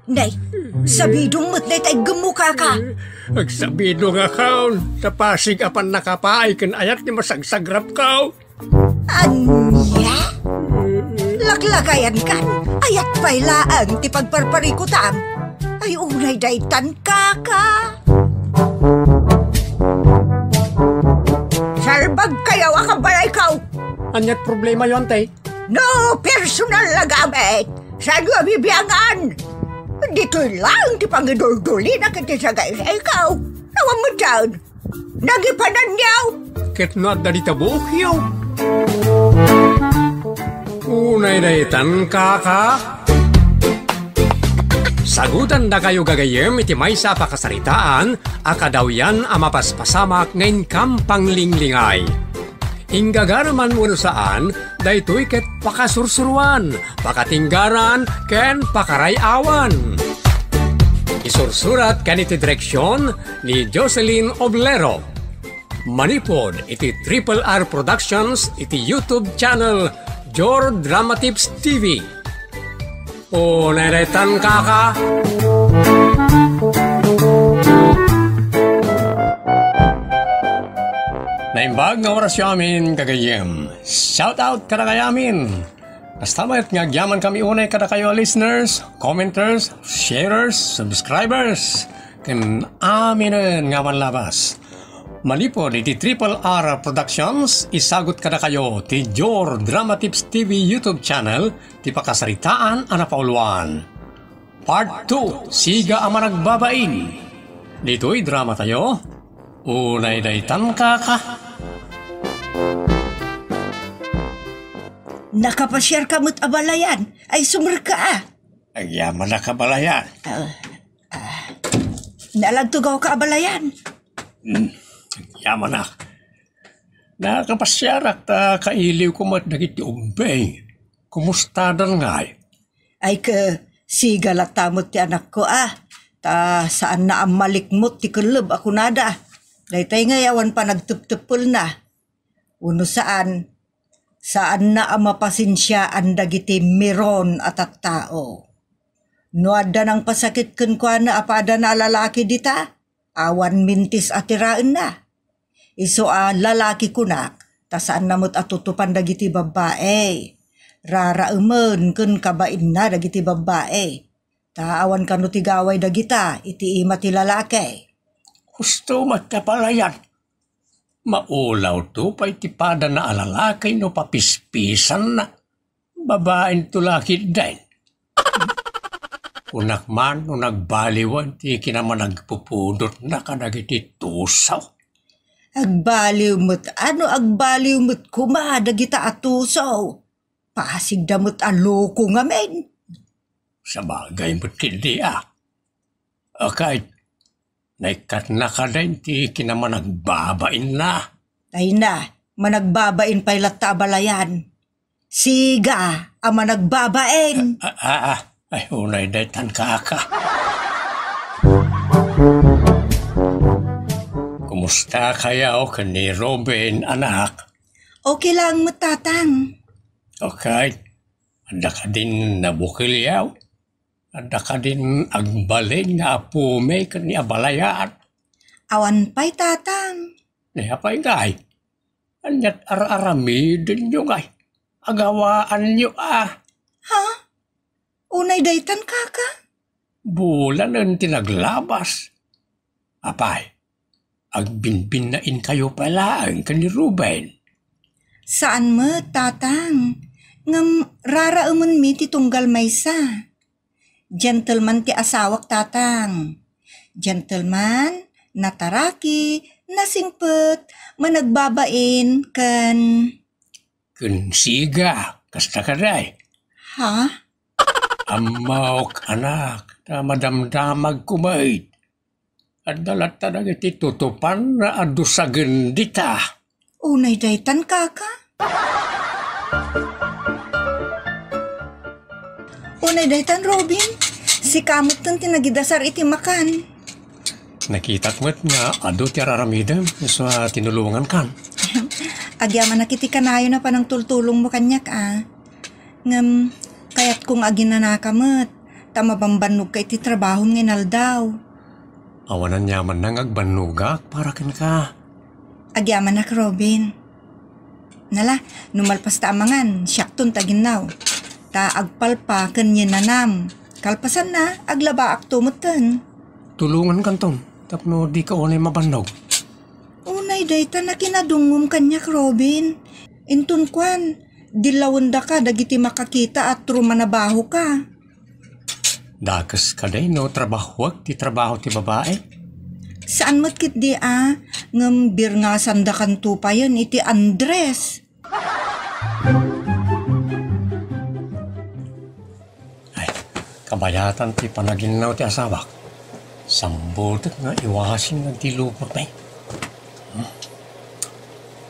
Nay, sabidong mo't day tay gemuka ka. Agsabido nga kaon, sa Pasig apan nakapaay kan ayat ni masagsagrap kao. Anya? Laklakayan kan, ayat pailaan ti pagparparikutam. Ay unay daytan kaka. Sarbag kayaw akabalay kaw. Anyat problema yon, tay? No personal na gamit. Saan nga bibiyangan? Dito lang ti pangidul-duli na kiti sa gaya sa ikaw. Nawang mo dyan. Nagipanan niyaw. Ket not da dita bukyaw. Unay daytan kaka. Sagutan da kayo gagayem iti maysa pakasaritaan, akadawyan amapaspasamak ngayon kampang linglingay. Inggagarman mo saan, daytoy ket pakasursuruan, pakatinggaran, ken pakarayawan. Isursurat kaniti direksyon ni Jocelyn Oblero. Manipod iti Triple R Productions iti YouTube channel Jor Drama Tips TV. O neretan kaka. Naimbag nga oras yamin kagayem. Shout out kada kayamin. Nastamat nga gyaman kami unay kada kayo listeners, commenters, sharers, subscribers. Ken aminen nga manlabas. Malipod iti Triple R Productions, isagot kada kayo ti Jor Drama Tips TV YouTube channel ti pakasaritaan anapauluan. Part 2, Siga ang managbabain. Dito'y drama tayo. Unay daytan kaka. Nakapasyar ka mo't abalayan. Ay sumur ka ah. Ay yaman na kabalayan. Nalagtugaw ka abalayan. Yaman na. Nakapasyarak ta kailiw ko mat nagiti umbay. Kumusta dan nga? Ay ka sigalat tamot ti anak ko ah. Ta saan na ang malikmot ti kulub ako nada. Daytay ngayawan pa nagtuptupul na. Uno saan na ang mapasinsyaan dagiti miron at tao. No adda nang pasakit kun kwa na apada na lalaki dita, awan mintis atiraan na. Iso lalaki kunak, ta saan namot atutupan dagiti babae. Rara umen kun kabain na dagiti babae. Ta awan kanu tigaway dagita, iti ima ti lalaki. Gusto magkapalayan. Maulaw to pa itipada na alalakay no papispisan na. Babaen to laki din. Kunak man no nagbaliwan ti kinaman nagpupudot na kanagiti tusaw. Agbaliw mo't agbaliw mo't kumada kita atusaw. Pasig damot aloko nga men. Sa bagay mo't hindi Okay. Naikat na ka din, ti kinaman nagbabain na. Ay na, managbabain pa'y latabalayan. Siga, ang managbabain. Ay, unay daytan kaka. Kumusta kaya o ni Robin, anak? Okay lang, matatang. Okay. Ada ka din nabukilyaw. Ada ka din agbalin nga apume kan ni abalayaan. Awan pa'y tatang. Niya pa'y ngay. Anyat ar-aramidin nyo ngay. Agawaan nyo Ha? Unay daytan kaka? Bulan ang tinaglabas. Apay, agbinbin na in kayo pala ang kan ni Ruben. Saan mo, tatang? Ngam raraumun mi ti tunggal maysa. Gentleman ti asawak tatang. Gentleman, nataraki, nasingpet, managbabain, kan siga, kasta ka day. Ha? Amawak anak, na madamdamag kumait. At dalat talaga iti tutupan na adusagan dita. Unay daytan kaka? Unay daytan Robin, si kamot tan tinagidasar iti makan. Nakitak mo't nga, ado ti araramidam, sa tinulungan kan. Agyaman nakiti kanayo na pa ng tultulong mo kanyak Ngam, kayat kong aginanakamot, ta mabambanog ka iti trabaho ng inaldaw. Awanan yaman nang agbanugak para kin ka. Agyaman nak, Robin. Nala, numalpas ta amangan, siyakton taginaw. Ta agpalpa kanyin nanam. Kalpasan na, aglaba ak tumutan. Tulungan kanton, tapno di ka unay mabannog. Unay dayta na kinadungom kanyak, Robin. Intun kwan, dilawan da ka, dagiti makakita at rumanabaho ka. Dakas ka day no, trabaho ti trabaho ti babae. Saan matkit di ngambir nga sandakan tupa yun, iti Andres. Kabayatan ti panaginaw ti asawak. Sambutot nga iwasin nga ti lupot na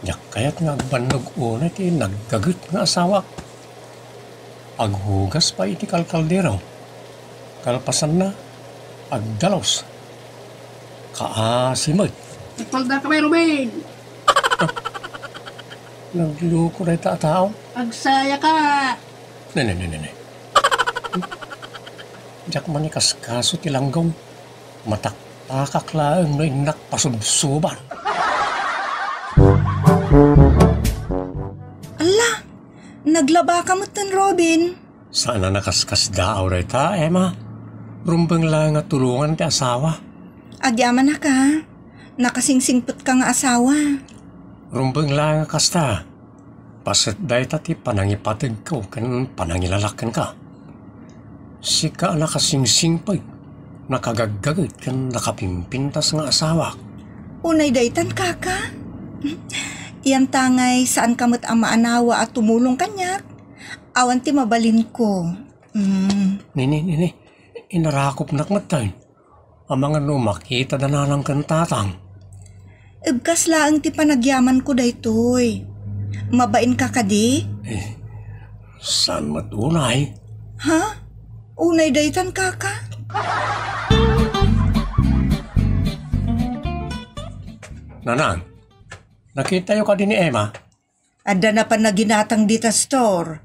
Yak kaya't nga agbannog una ti naggagut nga asawak. Aghugas pa iti kalkaldero. Kalpasan na, agdalos. Kaasimod. Nagpalda ka may Ruben. Nagluko na ita tao. Agsaya ka. Nene. Diyak manikas kaso ti langgong. Matakpakak laang no inak pasubsuban. Ala, naglaba ka mutan, Robin. Sana nakaskas daaw na ita, Emma. Rumbang lang nga tulungan ti asawa. Agyaman na ka. Nakasingsingpot ka nga asawa. Rumbang lang nga kasta. Pasit dahi ti panangipatid ko kan panangilalakan ka. Sika nakasingsingpag. Nakagaggagit kan nakapimpintas nga asawa. Unay daytan kaka. Iyan tangay saan kamot ang maanawa at tumulong kanyak. Awan ti mabalin ko. Nini. Inarakop nakmatay. Ang mga makita na nalang kantatang. Ibkas laang ti panagyaman ko daytoy. Mabain ka kadi? Saan matunay? Ha? Unay daytan kaka? Nanang, nakita yung ka din ni Emma? Ada na pa naginatang dita store.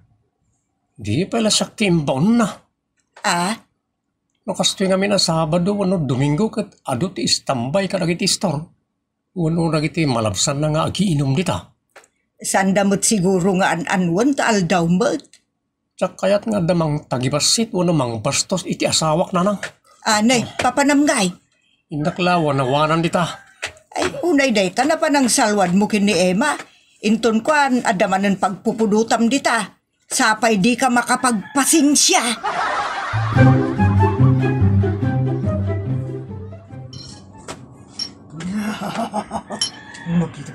Di pala siya timbon na. Ah? Nakastoy nga na Sabado, Domingo, kat ado ti istambay ka nagiti store. Nagiti malabsan na nga agiinom dita. Saan damot siguro nga an-anwan ta aldaw mo't? Tsak kayat nga damang tagibasit, mang bastos iti asawak nanang. Anay, papanamgay. Indaklawa na wanan dita. Ay, unay dayta na pa ng salwan mo kin ni Emma. Inton kwan, adamanan pagpupudutam dita. Sapay di ka makapagpasinsya.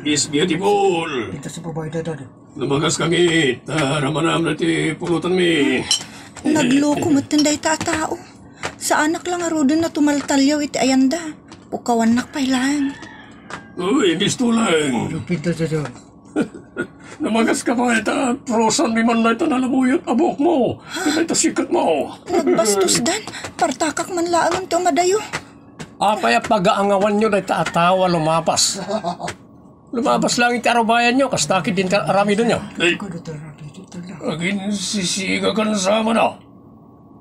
Is beautiful. Ito sa babae dada. Lumagas kangit. Ramanam na ti pulutan mi. Nagloko mo't tinday tao. Sa anak lang arodin na tumaltalyaw iti ayanda. Ukawan nakpay lang. Uy, gusto lang. Lupita dada. Namagas ka pa ita. Prosan mi man na ito nalamuyot abok mo. Ito ito sikat mo. Nagbastos dan. Partakak man laangan to madayo. Apay pag-aangawan nyo na ita atawa lumapas. Lumabas lang iti arabayan nyo. Kastakit din arami doon nyo. Ay, agin sisiga ka na sama na.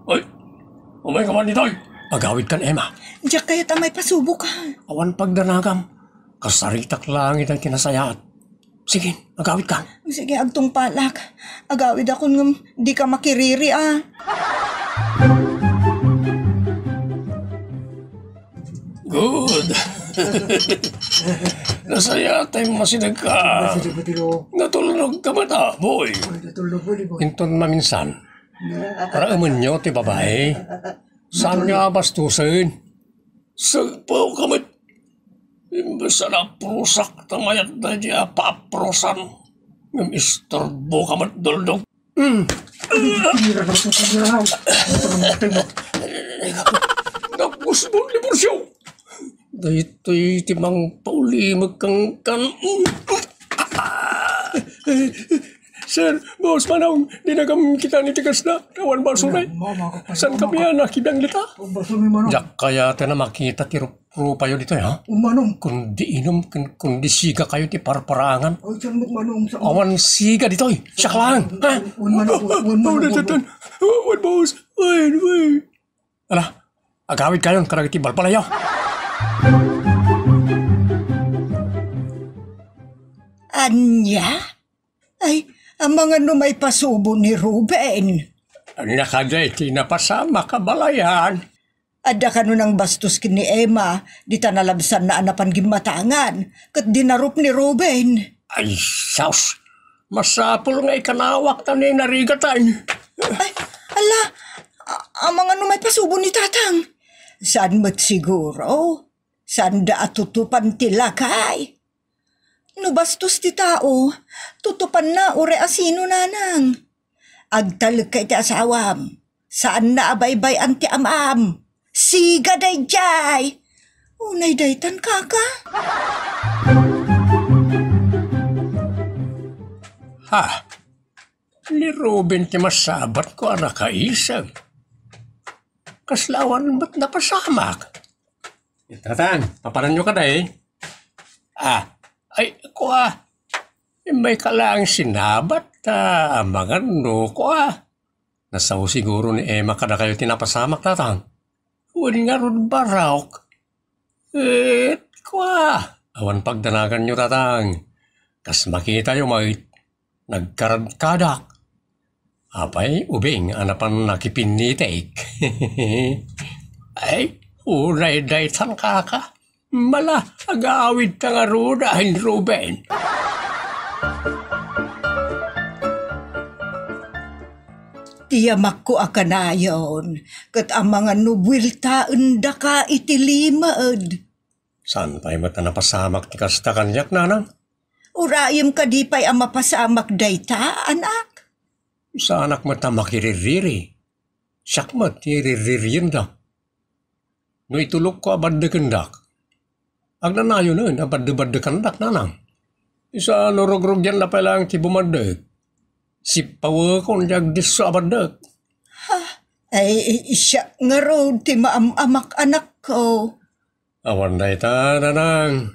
Ay, umay ka man nitoy. Agawid kan, Emma. Diyak kaya't amay pasubo ka. Awan pagdanagam. Kasaritak lang itay kinasayaat. Sige, agawid ka. Sige, agtong palak. Agawid ako ng di ka makiriri Good. Nasaya tayong masinag ka. Natulog ka ba ta, boy? Inton maminsan. Para aman nyo, ti babae. Saan nga bastusin? Sagpaw kamit. Imbasa na prusak tamayat na diya paprosan. Ng istorbo kamit doldog. Napus mo libur siya. Dahito'y timang paulimag kang kan... Sir, boss, manong, dinagam kita ni tigas na. Kawan ba sunay? San kami yan, nakibang lita? Diyak kaya tayo na makita ti rupa yun dito, ha? Manong. Kundi inom, kundi siga kayo ti paraparangan. Ay, saan mo manong sa... Awan siga dito, siya lang, ha? Manong. Wan, boss. Wait. Ala, agawid kayon karag iti balbalayaw. Anya? Ay, ang mga numay pasubo ni Ruben. Ang nakaday tinapasama kabalayan. Adda ka nun ang bastos kini Emma, di tanalabsan na anapan gimatangan, kat dinarup ni Ruben. Ay, saus. Masapul nga ikanawak na ni narigatan. Ay, ala, ang mga numay pasubo ni Tatang. Saan mo't siguro? Saan da atutupan ti lakay? No bastos ti tao, tutupan na ure asino nanang. Agtalag kay ti asawam, saan na abaybay anti amam? Siga day jay! Unay daytan kaka? Ha? Ni Ruben ti masabat ko anak kaisang. Kaslawan ba't napasamak? Tatang, paparan nyo ka na eh. Ay, kuha. May kalaang sinabat mga no, kuha. Nasaw siguro ni Emma kada kayo tinapasamak, tatang. Huwag nga ron barawk. Kuha. Awan pagdanagan nyo, tatang. Kas makita yung mga nagkaragkadak. Apay, ubing, anapan nakipinitik. Ay, unay daytan kaka. Mala,ag-aawid ka nga rudahin, Ruben. Tiyamak ko akanayon, kat ang mga nubwilta unda ka itilimaad. Saan tayo mata napasamak ti kasta kanyak, nanang? Urayam ka di pa'y ang mapasamak dayta, anak. Sa anak mata makiririri. Siyak matiriririn da. No itulog ko abad kandak. Ang nanayo nun, abad kandak, nanang. Isa lorog-rog yan na palang ti bumadag. Si pawa ko niyag diso abadag. Ay, siya nga ro, ti maamak anak ko. Awan na ita, nanang.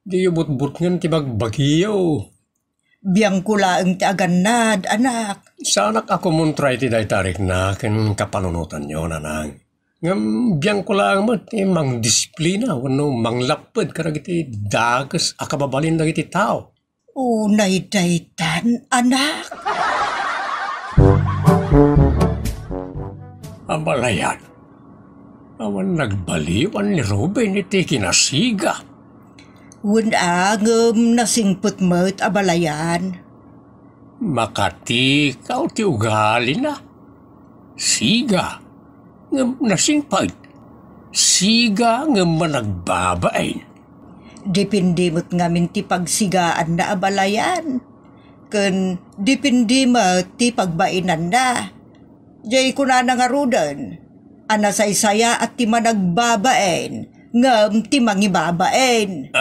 Di ubot-but ngan ti bagbagiyo. Biyang kula ang ti aganad, anak. Sa anak ako mong try ti daytarik na ken kapanunutan nyo, nanang. Ngam biyang ko lang mo ti mang disiplina wano mang lapad karag iti dagas akababalin lang iti tao. Unay daytan, anak. Abalayan. Awan nagbaliwan ni Ruben iti kinasiga. Wunagam nasingput mo't abalayan. Makati kao ti ugali na. Siga. Ngam nasingpad. Siga ngam managbabain. Dipindi mo't ngamin ti pagsigaan na abalayan. Kun dipindi mo ti pagbainan na. Jay ko na nangarudan. Anasaysaya at ti managbabain. Ngam ti mangibabain.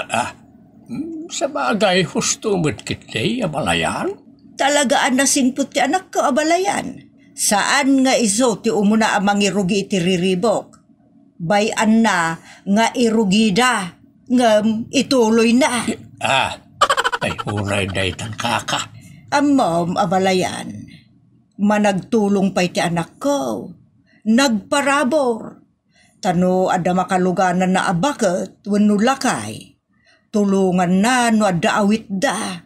Sa bagay husto mo't kitay abalayan? Talagaan na singput ti anak ko abalayan. Saan nga iso ti umuna amang irugi iti riribok? Bayan na nga irugida. Ngam ituloy na. Ay unay daytan kaka. Amom abalayan. Managtulong pa'y ti anak ko. Nagparabor. Tano ada makaluganan na abaket wenno lakay. Tulungan na no adda awit da.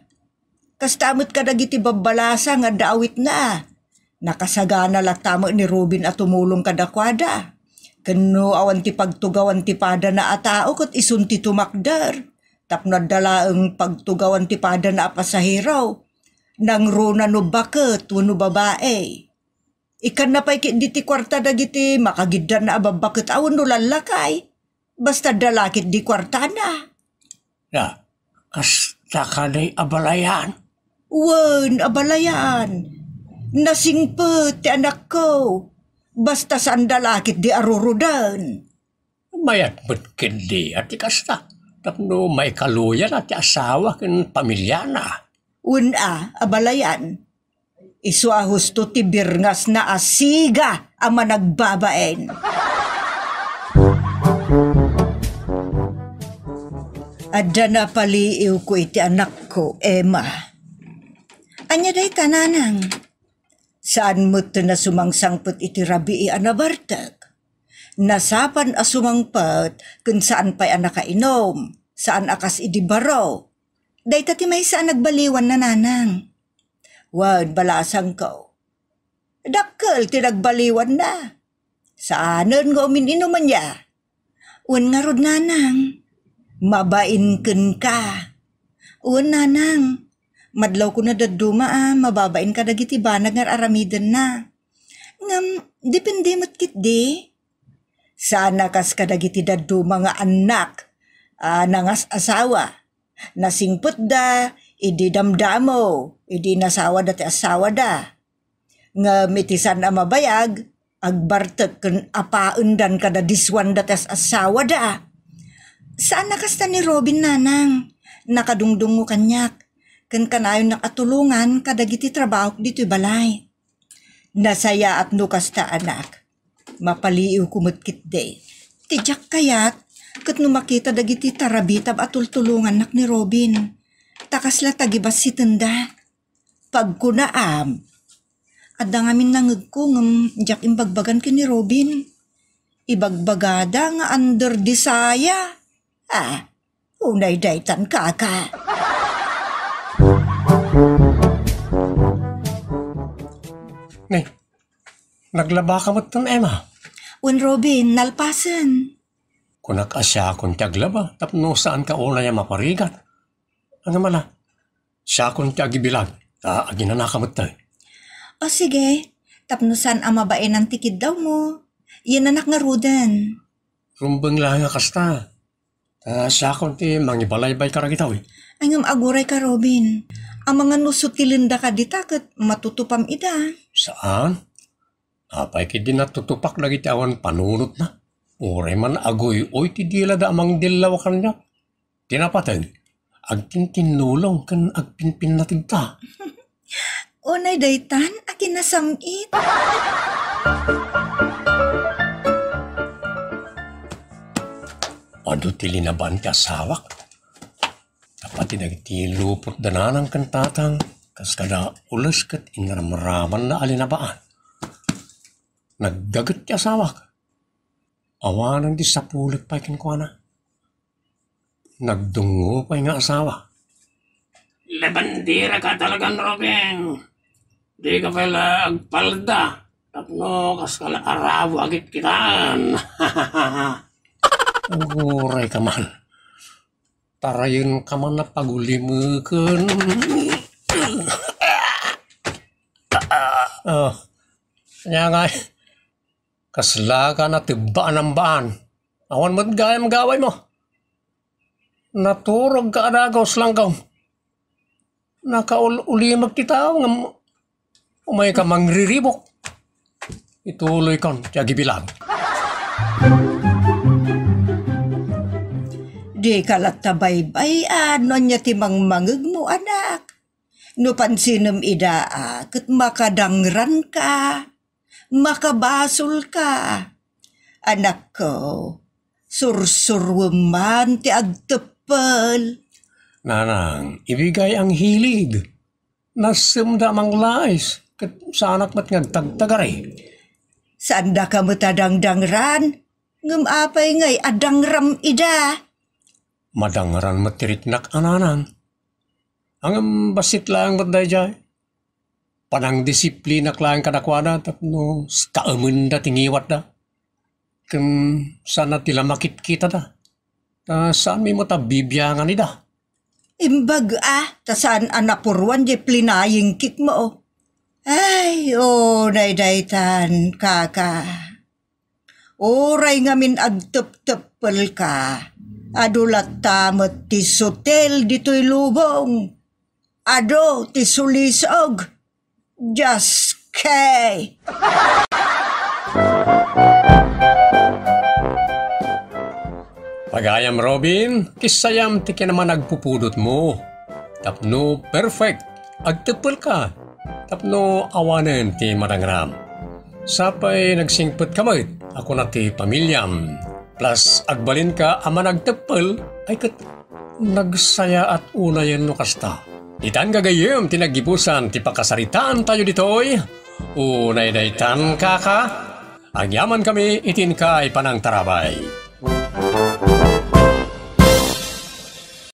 Kastamot ka dagiti babalasa nga daawit na. Nakasagana latamo ni Ruben at tumulong kadakwada. Kano awan ti pagtugawan ti pada na atao kat isun ti tumakdar. Tapno dala ang pagtugawan ti pada na apasahiraw. Nang runa no baket wano babae. Ikan na pa'y di ti kwarta dagiti makagiddan na ababaket awan no lalakay. Basta dalakit di kwarta na. Kasta ka na'y abalayan. Wan, abalayan. Nasingpet ti anak ko. Basta saan dalakit di arurudan. Mayat ba't kindi at ikasta. Tapno may kaluyan at asawa ken pamilya na. Una, abalayan. Iswa husto ti birngas na asiga ama nagbabaen. Adda na paliiw ko iti anak ko, Emma. Anya day tananang. Saan mo to na sumangsangpot iti rabii anabartag? Nasapan asumangpat kung saan pa'y anak kainom, saan akas idibaro. Day tati may saan nagbaliwan na nanang. Wan balasang ko. Dakkel ti nagbaliwan na. Saanan nga umininuman niya. Wan nga rod nanang. Mabain ken ka. Wan nanang. Madlaw ko na daduma mababain ka dagiti banag nga aramidan na. Ngam, depende matkit di. Sana kas kadagiti daduma nga anak. Nangas asawa. Nasingput da, idi damdamo, idi nasawa dati asawa da. Nga mitisan a mabayag, agbartek ken apaundan kada diswan dati asawa da. Saan nakasta ni Robin nanang? Nakadungdungo kanyak, ken kanayon nakatulungan kadagiti trabaho dito'y balay. Nasaya at nukasta anak, mapaliw kumutkit de. Tijak kayat, kat no makita dagiti tarabitab at tultulungan nak ni Robin. Takasla tagibas si tenda. Pagkunaam. At dangamin nangag ko ngam jak imbagbagan ki ni Robin. Ibagbagada nga under disaya. Unay daytan kaka. Nay, naglaba ka mo tan Emma. Un Robin, nalpasan. Kunak asya kung tiaglaba, tapno saan ka una niya maparigat. Ang mala, siya kung tiagibilag, aginanakamot tayo. O sige, tapno saan ang mabae ng tikid daw mo. Yan anak nga rudan. Rumbang lang nga kasta. Siya kung ti mangibalaybay ka ragitaw eh. Ang aguray ka Robin. Ang mga nusutilenda ka ditakot matutupam ida. Saan? Apay kidi natutupak lagi ti awan panunot na. Ure man agoy, oy ti dila da amang dilaw kanya. Tinapatag, agtintinulong kan agpinpin natin ta. Unay daytan, akin nasamit. Ado ti linaban ti asawak. Tapati nagtilupot dananang kantatang, kas kada ulas kat inaramraman na alinabaan. Nagdagat ti asawak. Awanan di sa pulit pa kinkwana. Nagdungo pa nga asawa. Labandira ka talagang, Robin. Di ka pala agpalda. Tapno kas kala araw agit kitaan. Uray ka man. Tarayin ka man na pagulimukan. Kanya nga kasla ka na tibaan ng baan. Awan mo't gaya magaway mo. Naturog ka adagaw slanggaw. Nakaulimag kita nga umay ka mangriribok. Ituloy kon, tiyagi bilang. Di kalat tabaybay ano niya timang mangag mo anak. No pansinam ida kat makadangran ka. Makabasol ka. Anak ko, sursurwaman ti agtepel. Nanang, ibigay ang hilig. Nasimda mang lais, kat sa anak mat ngagtagtagari. Saan da ka matadangdangran? Ngam apay ngay adangram ida. Madangran matiritnak ananan. Ang basit lang matday jay. Panang disiplina klang kadakwada tapno kaamun da tingiwat da. Kung sana tila makit kita da. Saan mi mo ta bibiyangan ida? Imbag ta saan anapurwan di plinaying kik mo. Ay, daytan kaka. Oray ngamin agtep-tepel ka. Adulat tamat ti sotel dito'y lubong. Ado ti sulisog. Just kay. Pagayam Robin, kisayam ti naman nagpupudot mo. Tapno perfect, agtepel ka. Tapno awanen ti marangram. Sapay nagsingpet kamay, ako na ti pamilyam. Plus agbalin ka ama nagtepel, ay kat nagsaya at unayan no kasta. Itan gagayem tinagipusan ti pakasaritaan tayo ditoy. Unay daytan kaka. Agyaman kami itin kay panang tarabay.